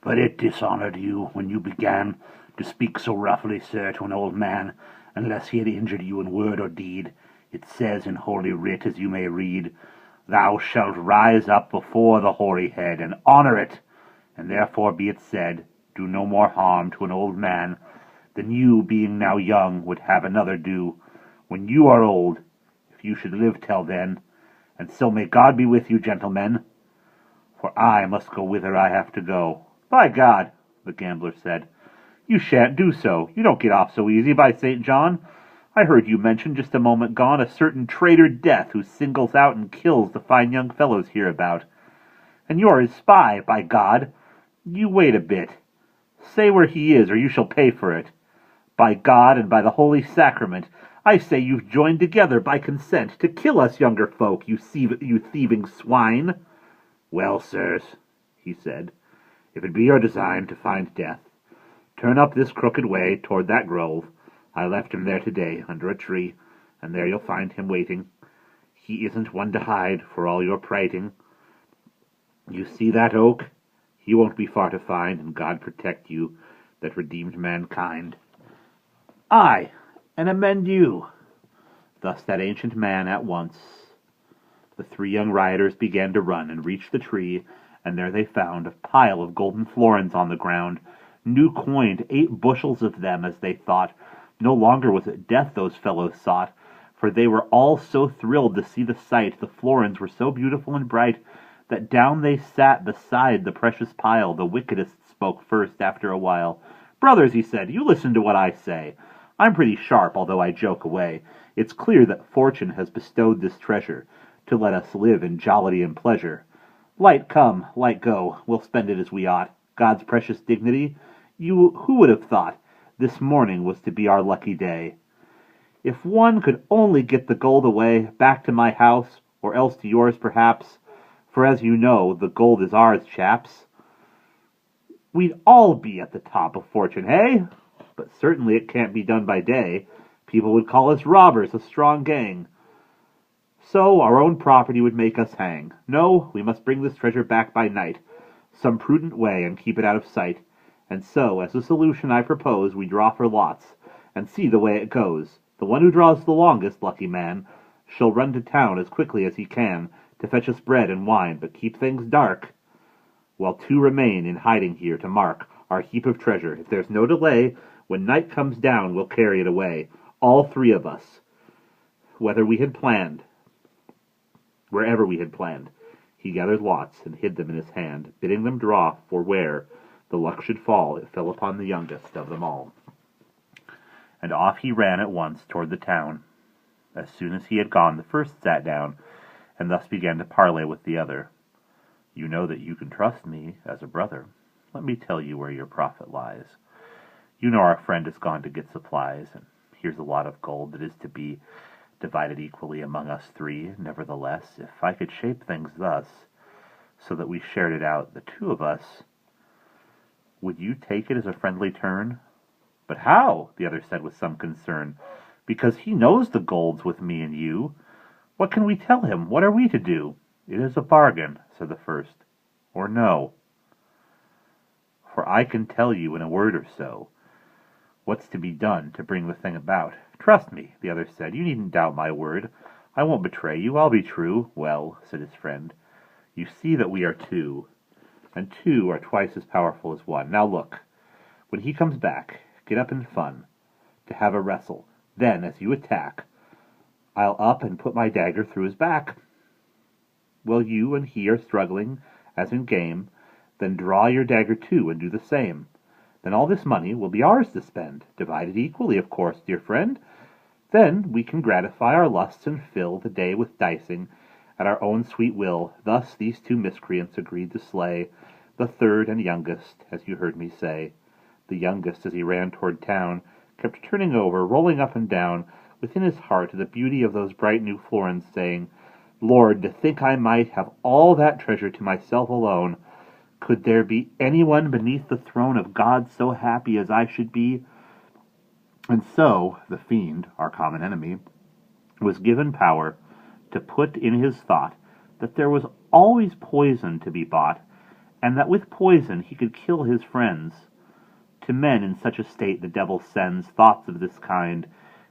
But it dishonored you when you began to speak so roughly, sir, to an old man, unless he had injured you in word or deed. It says in Holy Writ, as you may read, Thou shalt rise up before the hoary head, and honor it, and therefore be it said, do no more harm to an old man than you, being now young, would have another do when you are old, if you should live till then. And so may God be with you, gentlemen, for I must go whither I have to go. By God, the gambler said, you shan't do so. You don't get off so easy, by St. John. I heard you mention just a moment gone a certain traitor Death who singles out and kills the fine young fellows hereabout. And you're his spy, by God. You wait a bit. Say where he is, or you shall pay for it. By God and by the Holy Sacrament, I say you've joined together by consent to kill us younger folk, you thieving swine. Well, sirs, he said, if it be your design to find Death, turn up this crooked way toward that grove. I left him there today, under a tree, and there you'll find him waiting. He isn't one to hide, for all your prating. You see that oak? He won't be far to find, and God protect you that redeemed mankind. Aye, and amend you. Thus that ancient man at once. The three young riders began to run, and reached the tree, and there they found a pile of golden florins on the ground, new coined, 8 bushels of them, as they thought. No longer was it death those fellows sought, for they were all so thrilled to see the sight. The florins were so beautiful and bright, that down they sat beside the precious pile. The wickedest spoke first after a while. Brothers, he said, you listen to what I say. I'm pretty sharp, although I joke away. It's clear that fortune has bestowed this treasure, to let us live in jollity and pleasure. Light come, light go, we'll spend it as we ought. God's precious dignity, who would have thought this morning was to be our lucky day? If one could only get the gold away, back to my house, or else to yours perhaps, for as you know, the gold is ours, chaps, we'd all be at the top of fortune, hey? But certainly it can't be done by day. People would call us robbers, a strong gang. So our own property would make us hang. No, we must bring this treasure back by night, some prudent way, and keep it out of sight. And so, as a solution, I propose we draw for lots, and see the way it goes. The one who draws the longest, lucky man, shall run to town as quickly as he can, to fetch us bread and wine, but keep things dark, while 2 remain in hiding here to mark our heap of treasure. If there's no delay, when night comes down, we'll carry it away, all 3 of us, wherever we had planned. He gathered lots and hid them in his hand, bidding them draw for where the luck should fall. It fell upon the youngest of them all. And off he ran at once toward the town. As soon as he had gone, the first sat down, and thus began to parley with the other. You know that you can trust me as a brother. Let me tell you where your profit lies. You know our friend has gone to get supplies, and here's a lot of gold that is to be divided equally among us 3. Nevertheless, if I could shape things thus, so that we shared it out, the 2 of us, would you take it as a friendly turn? But how? The other said with some concern. Because he knows the gold's with me and you. What can we tell him? What are we to do? It is a bargain, said the first. Or no. For I can tell you in a word or so what's to be done to bring the thing about. Trust me, the other said. You needn't doubt my word. I won't betray you. I'll be true. Well, said his friend, you see that we are 2, and 2 are twice as powerful as 1. Now look, when he comes back, get up in fun, to have a wrestle. Then, as you attack, I'll up and put my dagger through his back. While you and he are struggling, as in game, then draw your dagger too, and do the same. Then all this money will be ours to spend, divided equally, of course, dear friend. Then we can gratify our lusts and fill the day with dicing at our own sweet will. Thus these 2 miscreants agreed to slay the 3rd and youngest, as you heard me say. The youngest, as he ran toward town, kept turning over, rolling up and down, within his heart, the beauty of those bright new florins, saying, Lord, to think I might have all that treasure to myself alone! Could there be anyone beneath the throne of God so happy as I should be? And so the fiend, our common enemy, was given power to put in his thought that there was always poison to be bought, and that with poison he could kill his friends. To men in such a state the devil sends thoughts of this kind,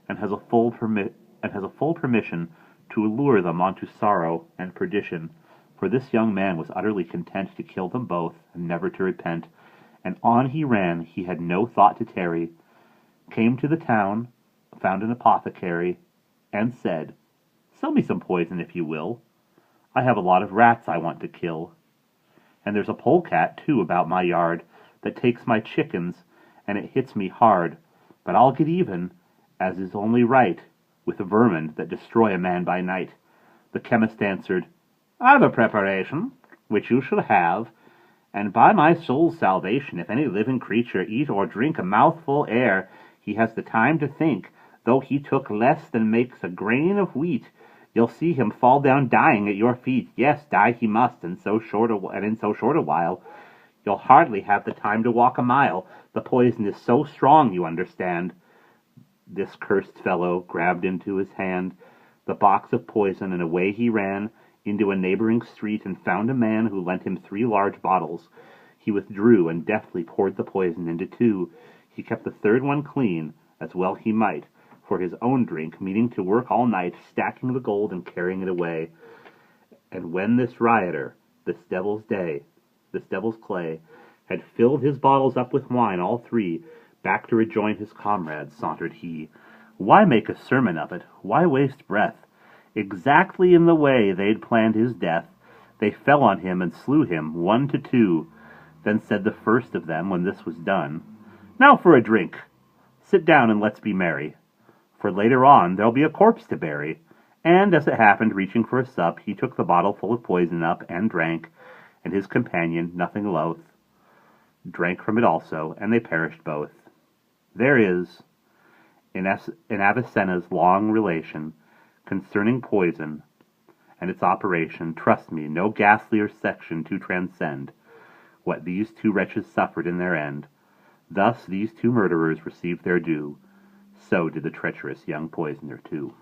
and has a full permission to allure them on to sorrow and perdition. For this young man was utterly content to kill them both, and never to repent. And on he ran, he had no thought to tarry, came to the town, found an apothecary, and said, "Sell me some poison if you will. I have a lot of rats I want to kill. And there's a polecat, too, about my yard, that takes my chickens, and it hits me hard. But I'll get even, as is only right, with the vermin that destroy a man by night." The chemist answered, "I've a preparation, which you shall have, and by my soul's salvation, if any living creature eat or drink a mouthful ere he has the time to think, though he took less than makes a grain of wheat, you'll see him fall down dying at your feet. Yes, die he must, and in so short a while, you'll hardly have the time to walk a mile. The poison is so strong, you understand." This cursed fellow grabbed into his hand the box of poison, and away he ran into a neighboring street, and found a man who lent him 3 large bottles. He withdrew, and deftly poured the poison into 2. He kept the 3rd one clean, as well he might, for his own drink, meaning to work all night, stacking the gold and carrying it away. And when this rioter, this devil's clay, had filled his bottles up with wine, all 3, back to rejoin his comrades sauntered he. Why make a sermon of it? Why waste breath? Exactly in the way they'd planned his death, they fell on him and slew him 1 to 2. Then said the first of them, when this was done, "Now for a drink. Sit down and let's be merry, for later on there'll be a corpse to bury." And, as it happened, reaching for a sup, he took the bottle full of poison up, and drank, and his companion, nothing loath, drank from it also, and they perished both. There is, in Avicenna's long relation concerning poison and its operation, trust me, no ghastlier section to transcend what these 2 wretches suffered in their end. Thus these 2 murderers received their due, so did the treacherous young poisoner too.